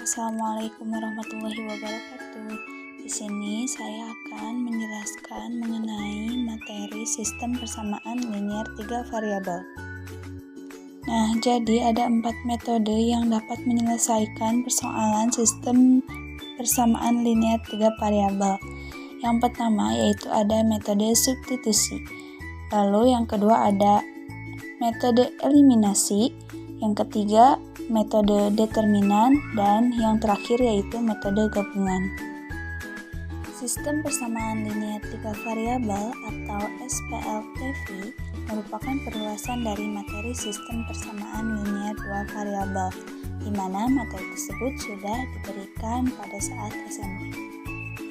Assalamualaikum warahmatullahi wabarakatuh. Di sini saya akan menjelaskan mengenai materi sistem persamaan linear 3 variabel. Nah, jadi ada 4 metode yang dapat menyelesaikan persoalan sistem persamaan linear 3 variabel. Yang pertama yaitu ada metode substitusi. Lalu yang kedua ada metode eliminasi. Yang ketiga metode determinan, dan yang terakhir yaitu metode gabungan. Sistem persamaan linear 3 variabel atau SPLTV merupakan perluasan dari materi sistem persamaan linear 2 variabel, di mana materi tersebut sudah diberikan pada saat SMP.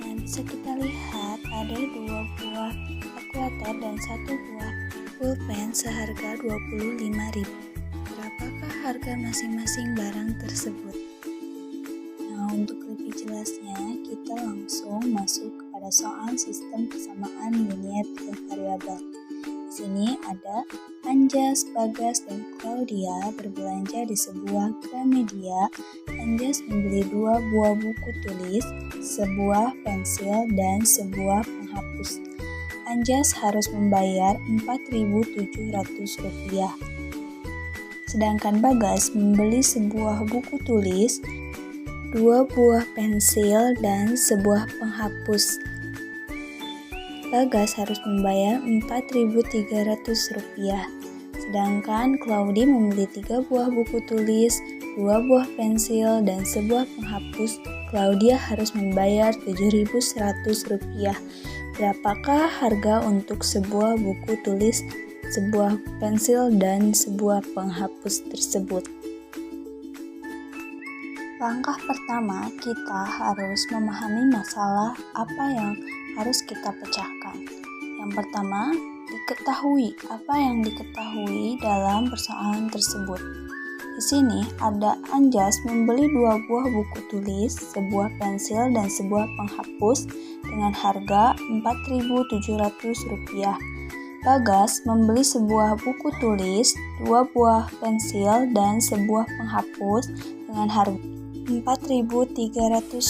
Nah, bisa kita lihat ada 2 buah kalkulator dan 1 buah pulpen seharga Rp25.000. Berapakah harga masing-masing barang tersebut? Nah, untuk lebih jelasnya, kita langsung masuk kepada soal sistem persamaan linear 3 variabel. Di sini ada Anjas, Bagas, dan Claudia berbelanja di sebuah Gramedia. Anjas membeli 2 buah buku tulis, sebuah pensil, dan sebuah penghapus. Anjas harus membayar Rp4.700. Sedangkan Bagas membeli sebuah buku tulis, 2 buah pensil, dan sebuah penghapus. Bagas harus membayar Rp4.300. Sedangkan Claudi membeli 3 buah buku tulis, 2 buah pensil, dan sebuah penghapus. Claudia harus membayar Rp7.100. Berapakah harga untuk sebuah buku tulis, sebuah pensil, dan sebuah penghapus tersebut? Langkah pertama, kita harus memahami masalah apa yang harus kita pecahkan. Yang pertama, diketahui apa yang diketahui dalam persoalan tersebut. Di sini ada Anjas membeli 2 buah buku tulis, sebuah pensil, dan sebuah penghapus dengan harga Rp4.700. Bagas membeli sebuah buku tulis, 2 buah pensil, dan sebuah penghapus dengan harga Rp4.300.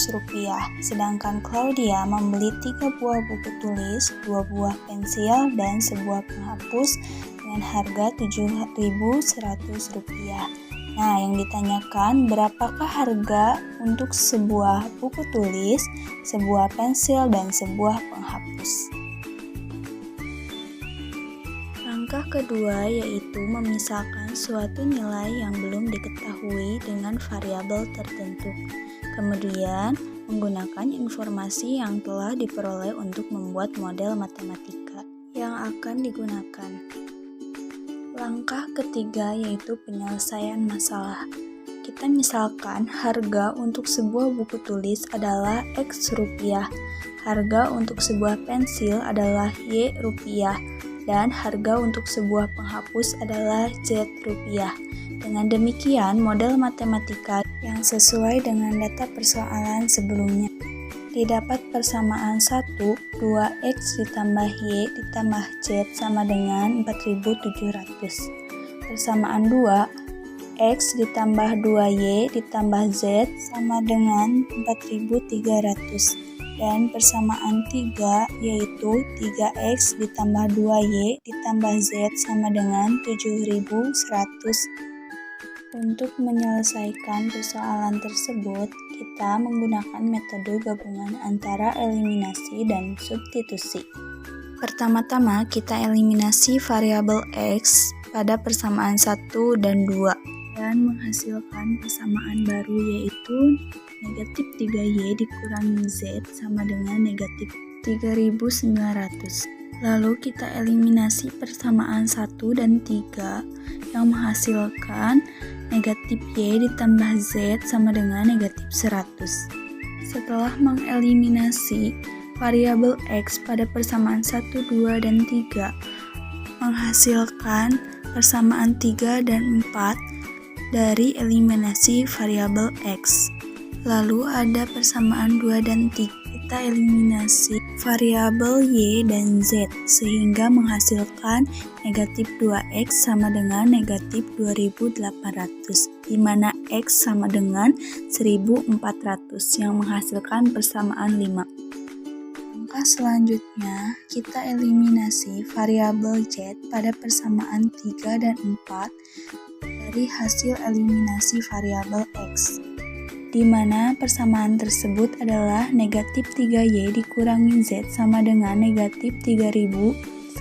Sedangkan Claudia membeli 3 buah buku tulis, 2 buah pensil, dan sebuah penghapus dengan harga Rp7.100. Nah, yang ditanyakan berapakah harga untuk sebuah buku tulis, sebuah pensil, dan sebuah penghapus. Langkah kedua yaitu memisahkan suatu nilai yang belum diketahui dengan variabel tertentu. Kemudian, menggunakan informasi yang telah diperoleh untuk membuat model matematika yang akan digunakan. Langkah ketiga yaitu penyelesaian masalah. Kita misalkan harga untuk sebuah buku tulis adalah X rupiah, harga untuk sebuah pensil adalah Y rupiah, dan harga untuk sebuah penghapus adalah Z rupiah. Dengan demikian, model matematika yang sesuai dengan data persoalan sebelumnya. Didapat persamaan 1, 2X ditambah Y ditambah Z sama dengan 4.700. Persamaan 2, X ditambah 2Y ditambah Z sama dengan 4.300. Dan persamaan 3 yaitu 3X ditambah 2Y ditambah Z sama dengan 7.100. Untuk menyelesaikan persoalan tersebut, kita menggunakan metode gabungan antara eliminasi dan substitusi. Pertama-tama kita eliminasi variabel X pada persamaan 1 dan 2 dan menghasilkan persamaan baru yaitu negatif 3Y dikurangi Z sama dengan negatif 3.900. Lalu kita eliminasi persamaan 1 dan 3 yang menghasilkan negatif Y ditambah Z sama dengan negatif 100. Setelah mengeliminasi variabel X pada persamaan 1, 2, dan 3 menghasilkan persamaan 3 dan 4 dari eliminasi variabel X. Lalu ada persamaan 2 dan 3 kita eliminasi variabel Y dan Z sehingga menghasilkan negatif 2X sama dengan negatif 2800, di mana X sama dengan 1400 yang menghasilkan persamaan 5. Langkah selanjutnya, kita eliminasi variabel Z pada persamaan 3 dan 4 dari hasil eliminasi variabel X, di mana persamaan tersebut adalah negatif 3Y dikurangi Z sama dengan negatif 3900,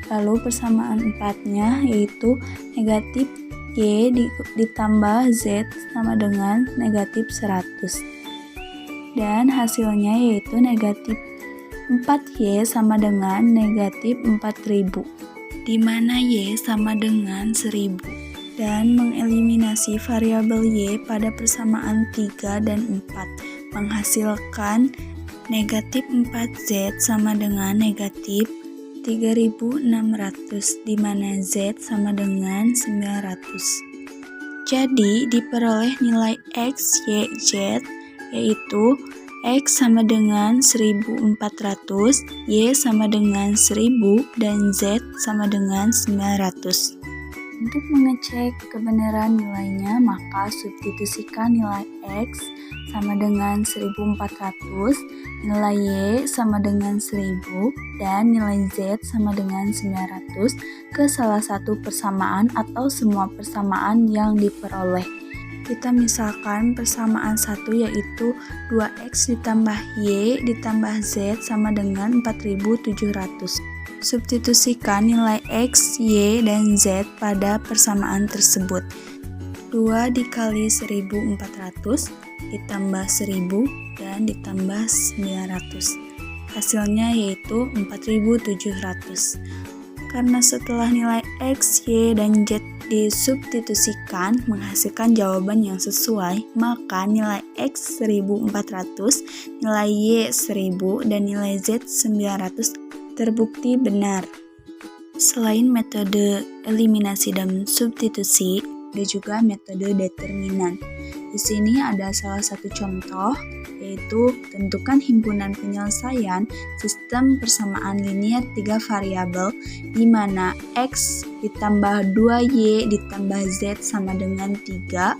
lalu persamaan 4-nya yaitu negatif Y ditambah Z sama dengan negatif 100. Dan hasilnya yaitu negatif 4Y sama dengan negatif 4000, di mana Y sama dengan 1000. Dan mengeliminasi variabel Y pada persamaan 3 dan 4 menghasilkan negatif 4Z sama dengan negatif 3600, di mana Z sama dengan 900. Jadi diperoleh nilai X, Y, Z yaitu X sama dengan 1400, Y sama dengan 1000, dan Z sama dengan 900. Untuk mengecek kebenaran nilainya, maka substitusikan nilai X sama dengan 1400, nilai Y sama dengan 1000, dan nilai Z sama dengan 900 ke salah satu persamaan atau semua persamaan yang diperoleh. Kita misalkan persamaan 1 yaitu 2X ditambah Y ditambah Z sama dengan 4700. Substitusikan nilai X, Y, dan Z pada persamaan tersebut. 2 dikali 1400 ditambah 1000 dan ditambah 900. Hasilnya yaitu 4700. Karena setelah nilai X, Y, dan Z disubstitusikan menghasilkan jawaban yang sesuai, maka nilai X 1400, nilai Y 1000, dan nilai Z 900 terbukti benar. Selain metode eliminasi dan substitusi, ada juga metode determinan. Di sini ada salah satu contoh, yaitu tentukan himpunan penyelesaian sistem persamaan linear 3 variabel di mana X ditambah 2Y ditambah Z sama dengan 3,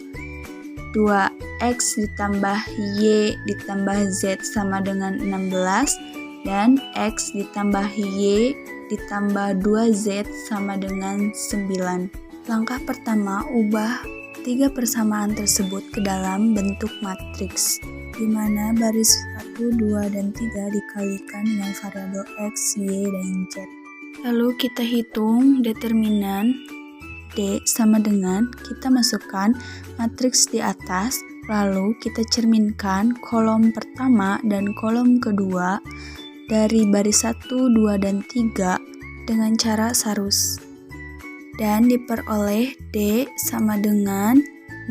2X ditambah Y ditambah Z sama dengan 16, dan X ditambah Y ditambah 2Z sama dengan 9. Langkah pertama, ubah 3 persamaan tersebut ke dalam bentuk matriks, di mana baris 1, 2, dan 3 dikalikan dengan variabel X, Y, dan Z. Lalu kita hitung determinan D sama dengan, kita masukkan matriks di atas, lalu kita cerminkan kolom pertama dan kolom kedua dari baris 1, 2, dan 3 dengan cara sarus. Dan diperoleh D sama dengan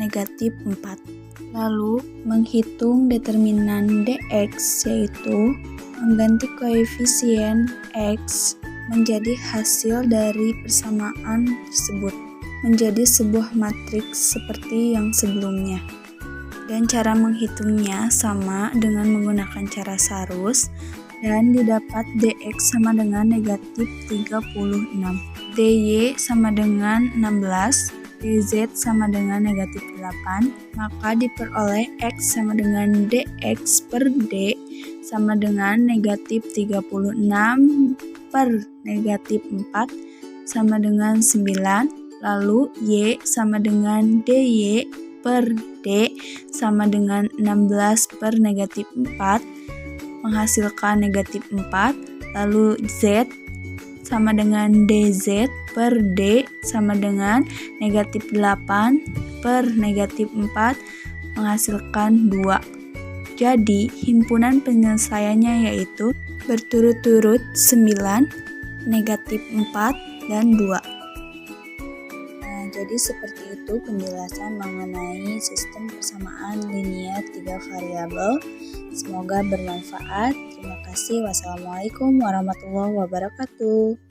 negatif 4. Lalu menghitung determinan dx, yaitu mengganti koefisien x menjadi hasil dari persamaan tersebut menjadi sebuah matriks seperti yang sebelumnya. Dan cara menghitungnya sama dengan menggunakan cara sarus, dan didapat dx sama dengan negatif 36, dy sama dengan 16, dz sama dengan negatif 8, maka diperoleh x sama dengan dx per d sama dengan negatif 36 per negatif 4 sama dengan 9, lalu y sama dengan dy per d sama dengan 16 per negatif 4 menghasilkan negatif 4, lalu Z sama dengan dz per d sama dengan negatif 8 per negatif 4 menghasilkan 2. Jadi himpunan penyelesaiannya yaitu berturut-turut 9, negatif 4, dan 2. Jadi seperti itu penjelasan mengenai sistem persamaan linear 3 variabel. Semoga bermanfaat. Terima kasih. Wassalamualaikum warahmatullahi wabarakatuh.